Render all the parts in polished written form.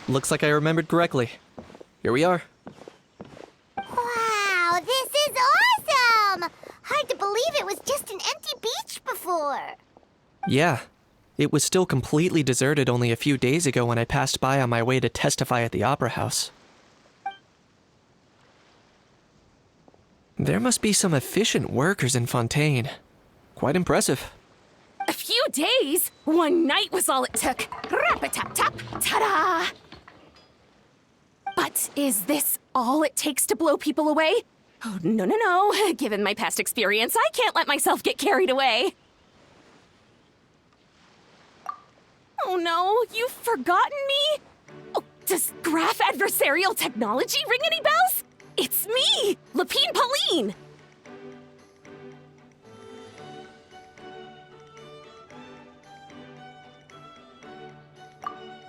Looks like I remembered correctly. Here we are. Wow, this is awesome! Hard to believe it was just an empty beach before. Yeah, it was still completely deserted only a few days ago when I passed by on my way to testify at the Opera House. There must be some efficient workers in Fontaine. Quite impressive. A few days? One night was all it took. Rap-a-tap-tap, ta-da! But is this all it takes to blow people away? Oh, no. Given my past experience, I can't let myself get carried away. Oh no, you've forgotten me? Oh, does graph adversarial technology ring any bells? It's me, Lapine Pauline!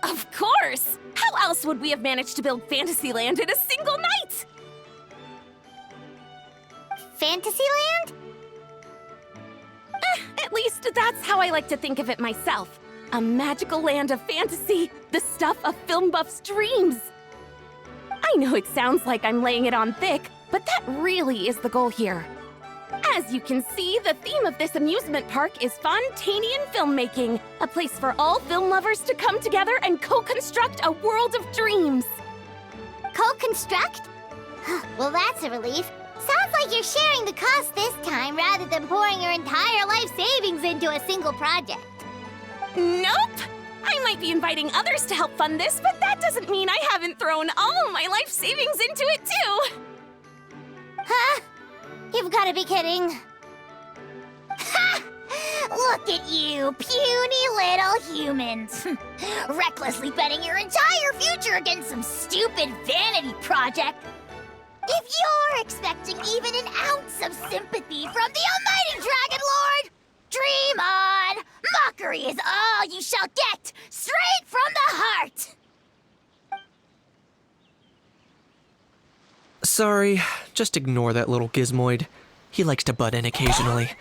Of course! How else would we have managed to build Fantasyland in a single night? Fantasyland? At least that's how I like to think of it myself. A magical land of fantasy, the stuff of film buffs' dreams. I know it sounds like I'm laying it on thick, but that really is the goal here. As you can see, the theme of this amusement park is Fontainian filmmaking, a place for all film lovers to come together and co-construct a world of dreams. Co-construct? Well, that's a relief. Sounds like you're sharing the cost this time rather than pouring your entire life savings into a single project. Nope! I might be inviting others to help fund this, but that doesn't mean I haven't thrown all my life savings into it too! Huh? You've got to be kidding. Ha! Look at you, puny little humans. Recklessly betting your entire future against some stupid vanity project. If you're expecting even an ounce of sympathy from the almighty Dragon Lord, dream on! Mockery is all you shall get, straight from the heart! Sorry, just ignore that little gizmoid. He likes to butt in occasionally.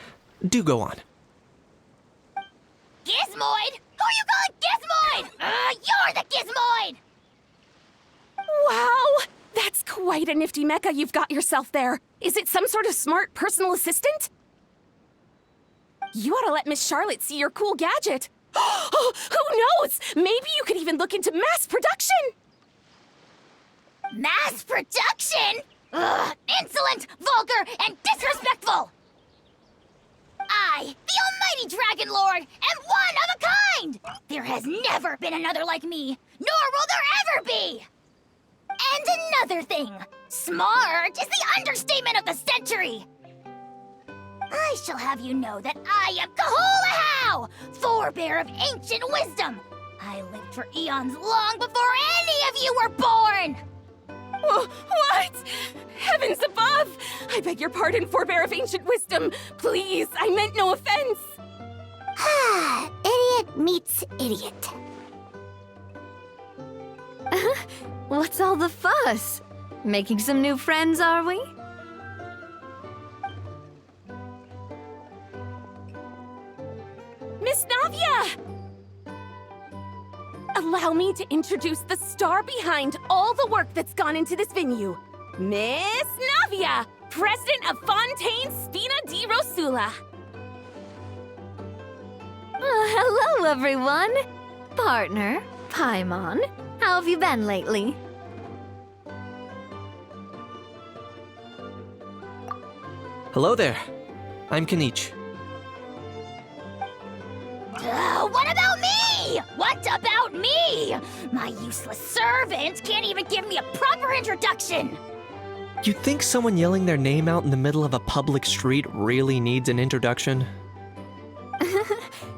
Do go on. Gizmoid? Who you calling Gizmoid? You're the Gizmoid! Wow! That's quite a nifty mecha you've got yourself there. Is it some sort of smart personal assistant? You ought to let Miss Charlotte see your cool gadget. Oh, who knows? Maybe you could even look into mass production. Mass production? Ugh, insolent, vulgar, and disrespectful! I, the almighty Dragon Lord, am one of a kind! There has never been another like me, nor will there ever be! And another thing, smart is the understatement of the century! I shall have you know that I am Kahulahau, forebear of ancient wisdom! I lived for eons long before any of you were born! What? Heavens above! I beg your pardon, forebear of ancient wisdom. Please, I meant no offense. Idiot meets idiot. What's all the fuss? Making some new friends, are we? Miss Navia! Allow me to introduce the star behind all the work that's gone into this venue. Miss Navia, president of Fontaine Spina di Rosula. Hello, everyone. Partner, Paimon, how have you been lately? Hello there. I'm Kanich. What about me? What about me? My useless servant can't even give me a proper introduction. You think someone yelling their name out in the middle of a public street really needs an introduction?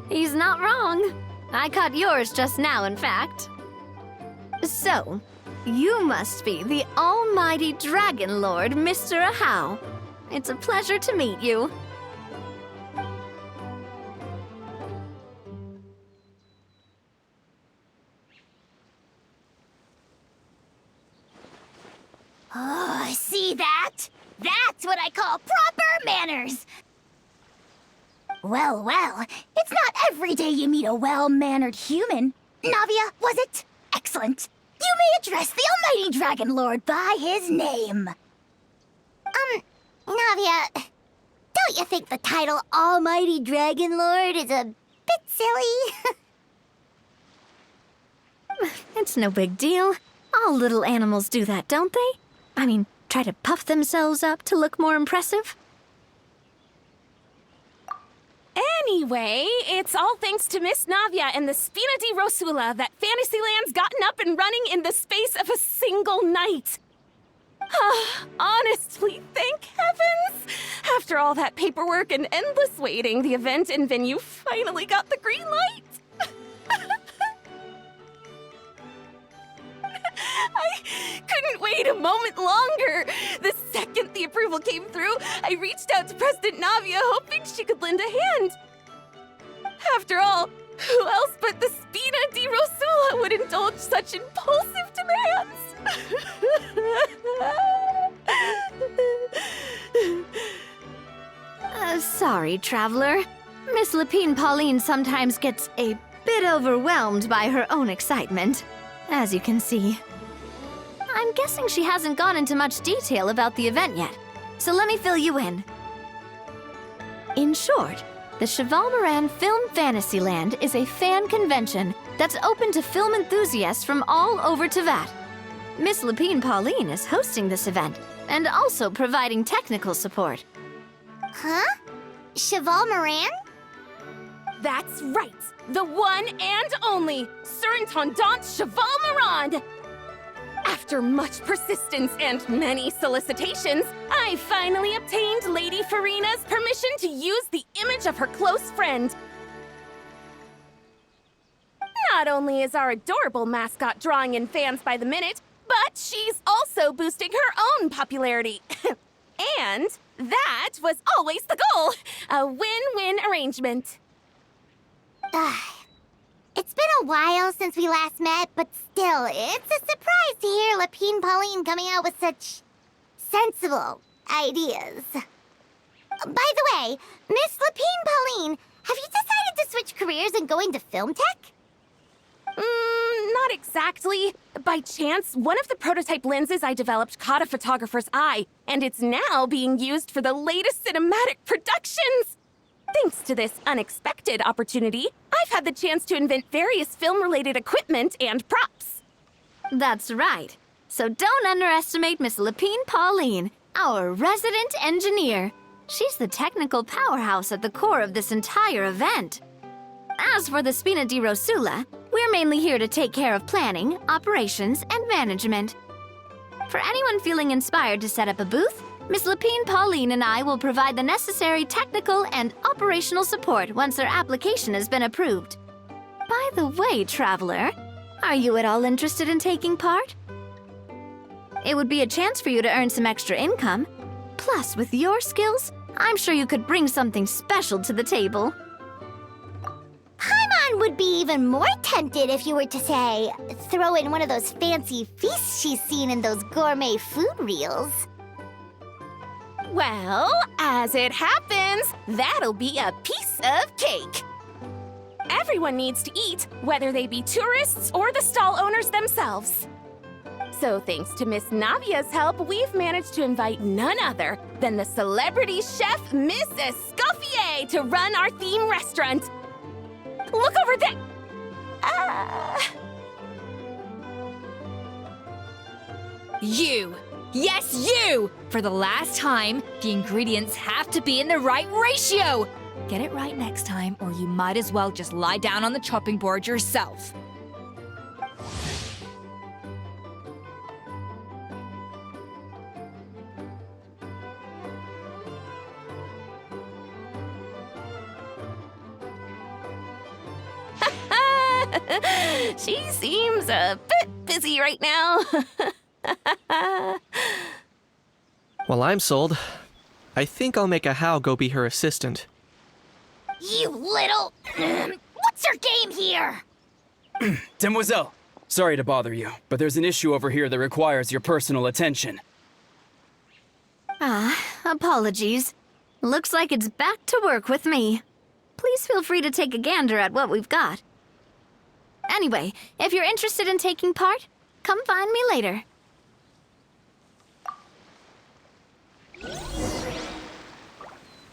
He's not wrong. I caught yours just now, in fact. So, you must be the almighty Dragon Lord, Mr. Ahau. It's a pleasure to meet you. Oh, see that? That's what I call proper manners. Well, it's not every day you meet a well-mannered human. Navia, was it? Excellent. You may address the Almighty Dragon Lord by his name. Navia, don't you think the title Almighty Dragon Lord is a bit silly? It's no big deal. All little animals do that, don't they? I mean, try to puff themselves up to look more impressive. Anyway, it's all thanks to Miss Navia and the Spina di Rosula that Fantasyland's gotten up and running in the space of a single night. Honestly, thank heavens! After all that paperwork and endless waiting, the event and venue finally got the green light. I couldn't wait a moment longer. The second the approval came through, I reached out to President Navia, hoping she could lend a hand. After all, who else but the Spina di Rosula would indulge such impulsive demands? Sorry, Traveler. Miss Lapine Pauline sometimes gets a bit overwhelmed by her own excitement, as you can see. I'm guessing she hasn't gone into much detail about the event yet, so let me fill you in. In short, the Cheval Moran Film Fantasyland is a fan convention that's open to film enthusiasts from all over Teyvat. Miss Lapine Pauline is hosting this event and also providing technical support. Huh? Cheval Moran? That's right, the one and only Surintendant Cheval Moran! After much persistence and many solicitations, I finally obtained Lady Farina's permission to use the image of her close friend. Not only is our adorable mascot drawing in fans by the minute, but she's also boosting her own popularity. And that was always the goal, a win-win arrangement. It's been a while since we last met, but still, it's a surprise to hear Lapine Pauline coming out with such sensible ideas. By the way, Miss Lapine Pauline, have you decided to switch careers and go into film tech? Not exactly. By chance, one of the prototype lenses I developed caught a photographer's eye, and it's now being used for the latest cinematic productions. Thanks to this unexpected opportunity, I've had the chance to invent various film-related equipment and props. That's right. So don't underestimate Miss Lapine Pauline, our resident engineer. She's the technical powerhouse at the core of this entire event. As for the Spina di Rosula, we're mainly here to take care of planning, operations, and management. For anyone feeling inspired to set up a booth, Miss Lapine Pauline and I will provide the necessary technical and operational support once their application has been approved. By the way, Traveler, are you at all interested in taking part? It would be a chance for you to earn some extra income. Plus, with your skills, I'm sure you could bring something special to the table. Paimon would be even more tempted if you were to, say, throw in one of those fancy feasts she's seen in those gourmet food reels. Well, as it happens, that'll be a piece of cake. Everyone needs to eat, whether they be tourists or the stall owners themselves. So thanks to Miss Navia's help, we've managed to invite none other than the celebrity chef, Miss Escoffier, to run our theme restaurant. Look over there! You! Yes, you! For the last time, the ingredients have to be in the right ratio! Get it right next time, or you might as well just lie down on the chopping board yourself. She seems a bit busy right now. Well, I'm sold. I think I'll make a How go be her assistant. You little... What's your game here? Demoiselle, sorry to bother you, but there's an issue over here that requires your personal attention. Apologies. Looks like it's back to work with me. Please feel free to take a gander at what we've got. Anyway, if you're interested in taking part, Come find me later.